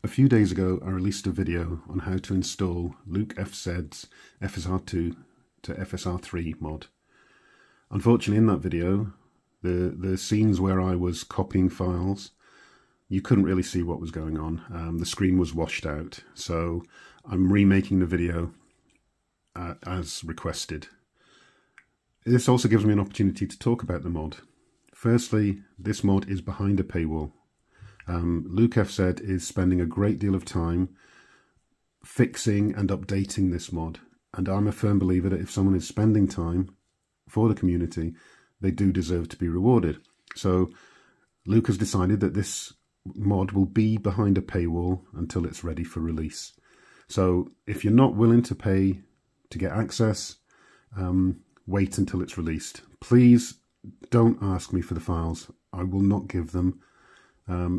A few days ago, I released a video on how to install LukeFZ's FSR2 to FSR3 mod. Unfortunately, in that video, the scenes where I was copying files, you couldn't really see what was going on. The screen was washed out, so I'm remaking the video as requested. This also gives me an opportunity to talk about the mod. Firstly, this mod is behind a paywall. LukeFZ is spending a great deal of time fixing and updating this mod, and I'm a firm believer that if someone is spending time for the community, they do deserve to be rewarded. So Luke has decided that this mod will be behind a paywall until it's ready for release. So if you're not willing to pay to get access, wait until it's released. Please don't ask me for the files. I will not give them.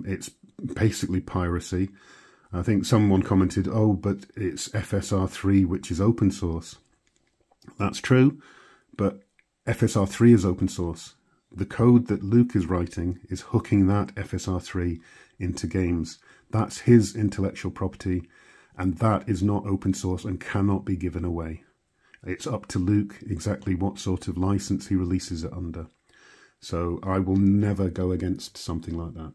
It's basically piracy. I think someone commented, oh, but it's FSR3, which is open source. That's true, but FSR3 is open source. The code that Luke is writing is hooking that FSR3 into games. That's his intellectual property, and that is not open source and cannot be given away. It's up to Luke exactly what sort of license he releases it under. So I will never go against something like that.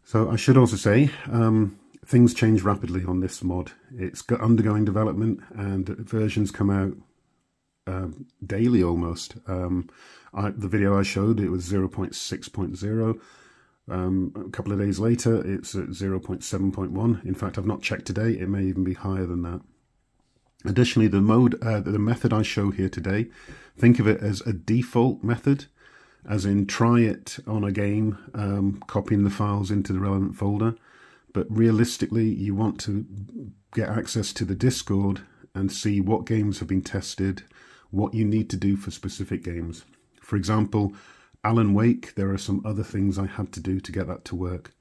So I should also say, things change rapidly on this mod. It's undergoing development and versions come out daily almost. The video I showed, it was 0.6.0. A couple of days later, it's at 0.7.1. In fact, I've not checked today. It may even be higher than that. Additionally, the method I show here today, think of it as a default method, as in try it on a game, copying the files into the relevant folder. But realistically, you want to get access to the Discord and see what games have been tested, what you need to do for specific games. For example, Alan Wake, there are some other things I had to do to get that to work.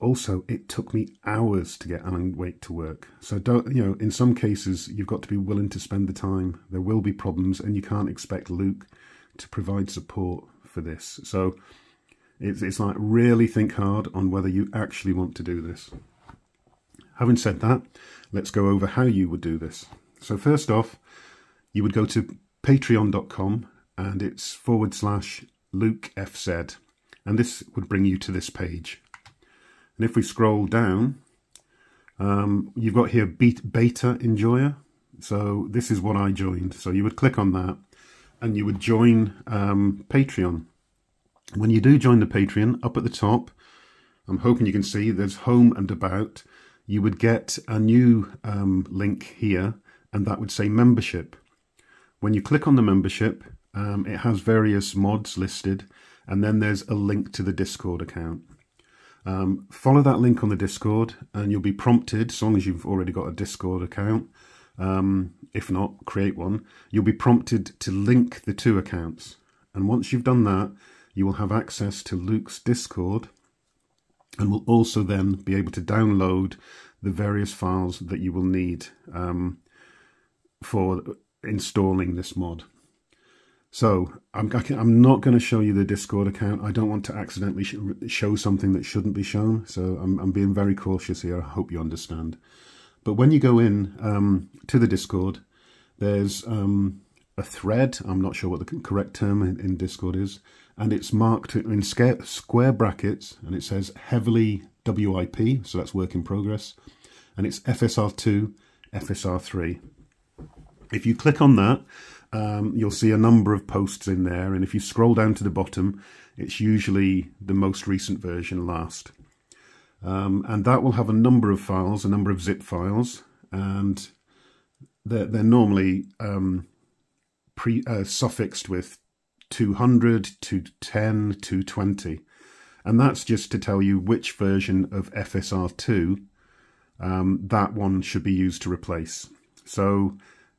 Also, it took me hours to get Alan Wake to work. So don't, in some cases, you've got to be willing to spend the time. There will be problems, and you can't expect Luke to provide support for this. So it's like, really think hard on whether you actually want to do this. Having said that, let's go over how you would do this. So first off, you would go to patreon.com, and it's /LukeFZ, and this would bring you to this page. And if we scroll down, you've got here beta enjoyer. So this is what I joined. So you would click on that and you would join Patreon. When you do join the Patreon, up at the top, I'm hoping you can see there's home and about. You would get a new link here, and that would say membership. When you click on the membership, it has various mods listed, and then there's a link to the Discord account. Follow that link on the Discord and you'll be prompted, as long as you've already got a Discord account, if not, create one, you'll be prompted to link the two accounts. And once you've done that, you will have access to Luke's Discord, and will also then be able to download the various files that you will need for installing this mod. So I'm not going to show you the Discord account. I don't want to accidentally show something that shouldn't be shown. So I'm being very cautious here. I hope you understand. But when you go in to the Discord, there's a thread. I'm not sure what the correct term in Discord is. And it's marked in square brackets. And it says heavily WIP. So that's work in progress. And it's FSR2, FSR3. If you click on that, you'll see a number of posts in there, and if you scroll down to the bottom, it's usually the most recent version last. And that will have a number of files, a number of zip files, and they're normally suffixed with 200, 210, 220. And that's just to tell you which version of FSR2 that one should be used to replace. So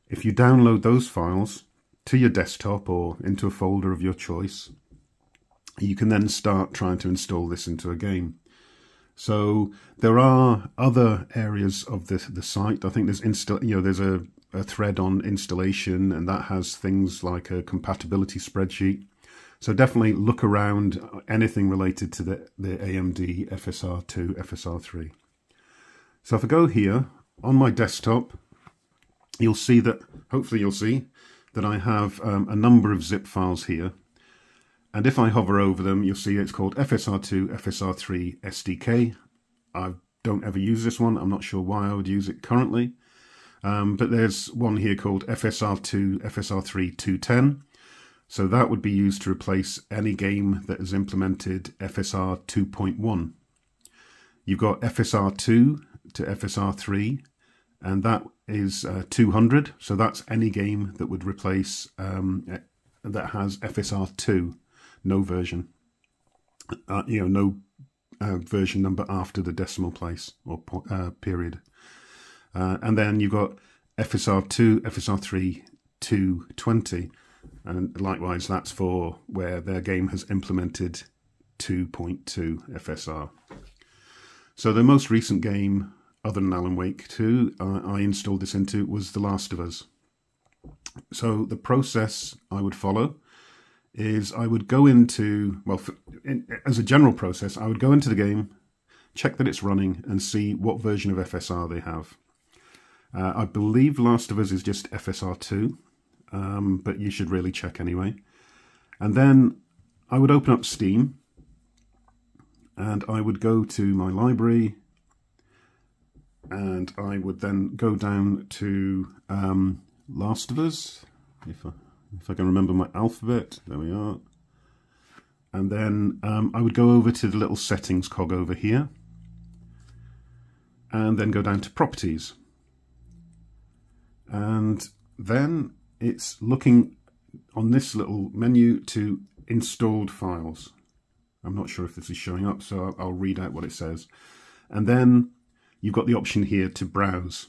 if you download those files to your desktop or into a folder of your choice, you can then start trying to install this into a game. So there are other areas of the site. I think there's there's a thread on installation, and that has things like a compatibility spreadsheet. So definitely look around anything related to the AMD FSR2, FSR3. So if I go here on my desktop, you'll see that, hopefully you'll see that I have a number of zip files here. And if I hover over them, you'll see it's called FSR2, FSR3 SDK. I don't ever use this one. I'm not sure why I would use it currently. But there's one here called FSR2, FSR3 210. So that would be used to replace any game that has implemented FSR 2.1. You've got FSR2 to FSR3, and that is 200. So that's any game that would replace, that has FSR2, no version. No version number after the decimal place or period. And then you've got FSR2, FSR3, 220. And likewise, that's for where their game has implemented 2.2 FSR. So the most recent game, other than Alan Wake 2, I installed this into was The Last of Us. So the process I would follow is I would go into, well, as a general process, I would go into the game, check that it's running, and see what version of FSR they have. I believe Last of Us is just FSR2, but you should really check anyway. And then I would open up Steam, and I would go to my library, and I would then go down to Last of Us, if I can remember my alphabet. There we are. And then I would go over to the little settings cog over here, and then go down to properties. And then it's looking on this little menu to installed files. I'm not sure if this is showing up, so I'll read out what it says. And then you've got the option here to browse.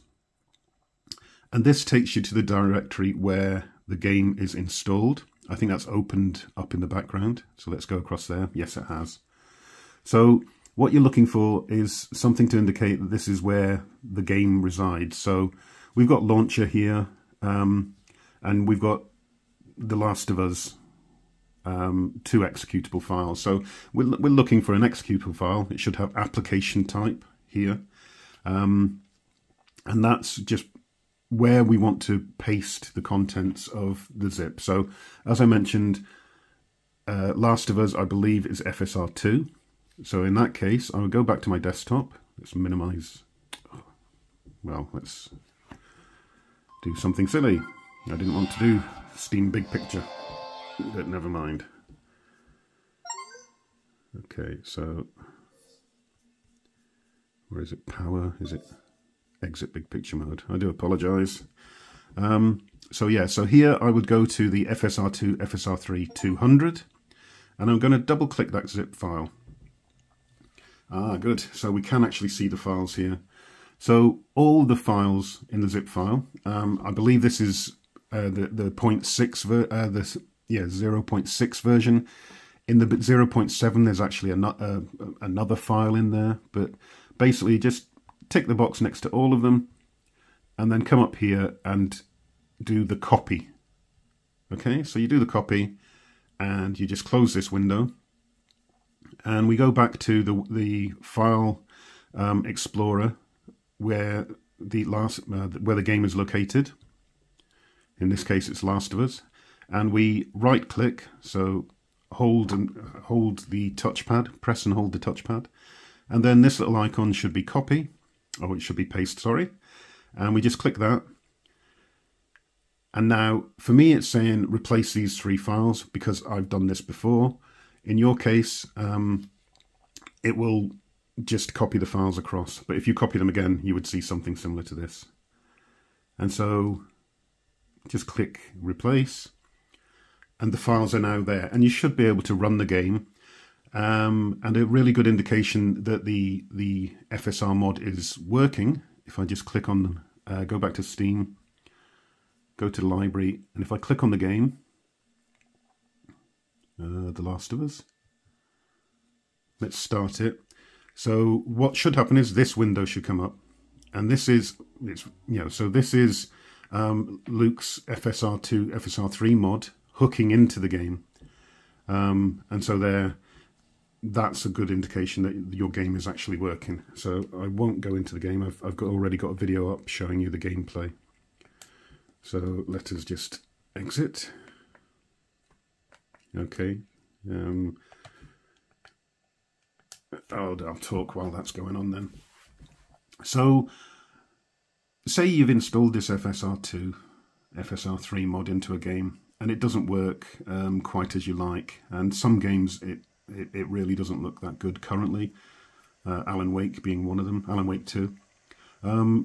And this takes you to the directory where the game is installed. I think that's opened up in the background. So let's go across there. Yes, it has. So what you're looking for is something to indicate that this is where the game resides. So we've got launcher here, and we've got The Last of Us, 2 executable files. So we're looking for an executable file. It should have application type here. And that's just where we want to paste the contents of the zip. So as I mentioned, Last of Us, I believe, is FSR2. So in that case, I would go back to my desktop. Let's minimize. Well, let's do something silly. I didn't want to do Steam Big Picture, but never mind. Okay, so where is it? Power? Is it exit Big Picture mode? I do apologise. So yeah, so here I would go to the FSR2, FSR3 200, and I'm going to double click that zip file. Ah, good. So we can actually see the files here. So all the files in the zip file, I believe this is the 0.6 version. In the 0.7, there's actually another file in there, but basically just tick the box next to all of them, and then come up here and do the copy. Okay, so you do the copy, and you just close this window, and we go back to the file explorer where the game is located. In this case, it's Last of Us, and we right click, so hold the touchpad, press and hold the touchpad, and then this little icon should be copy, or it should be paste, sorry, and we just click that. And now for me it's saying replace these 3 files because I've done this before. In your case, it will just copy the files across, but if you copy them again, you would see something similar to this. And so just click replace, and the files are now there, and you should be able to run the game. And a really good indication that the FSR mod is working, if I just click on them, go back to Steam, go to the library, and if I click on the game, The Last of Us, let's start it. So what should happen is this window should come up, and this is, so this is Luke's FSR2, FSR3 mod hooking into the game. And so that's a good indication that your game is actually working. So I won't go into the game. I've already got a video up showing you the gameplay. So let us just exit. Okay. I'll talk while that's going on then. So say you've installed this FSR2, FSR3 mod into a game and it doesn't work quite as you like, and some games it really doesn't look that good currently, Alan Wake being one of them, Alan Wake 2.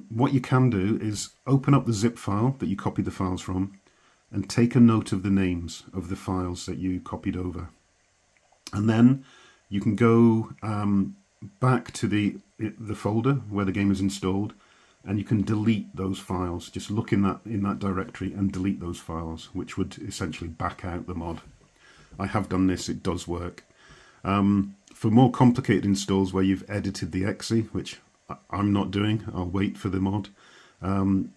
What you can do is open up the zip file that you copied the files from and take a note of the names of the files that you copied over. And then you can go back to the folder where the game is installed, and you can delete those files. Just look in that directory and delete those files, which would essentially back out the mod. I have done this, it does work. For more complicated installs where you've edited the exe, which I'm not doing, I'll wait for the mod,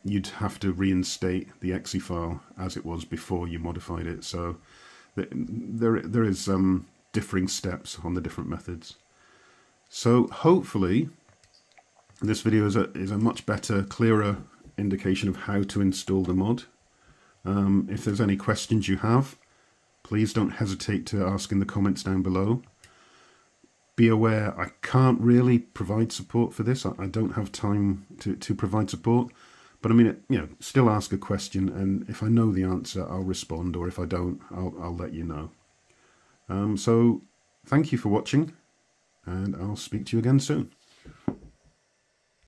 you'd have to reinstate the exe file as it was before you modified it. So there is differing steps on the different methods. So hopefully this video is a much better, clearer indication of how to install the mod. If there's any questions you have, please don't hesitate to ask in the comments down below. Be aware I can't really provide support for this. I don't have time to provide support. But I mean, still ask a question, and if I know the answer, I'll respond, or if I don't, I'll let you know. So thank you for watching, and I'll speak to you again soon.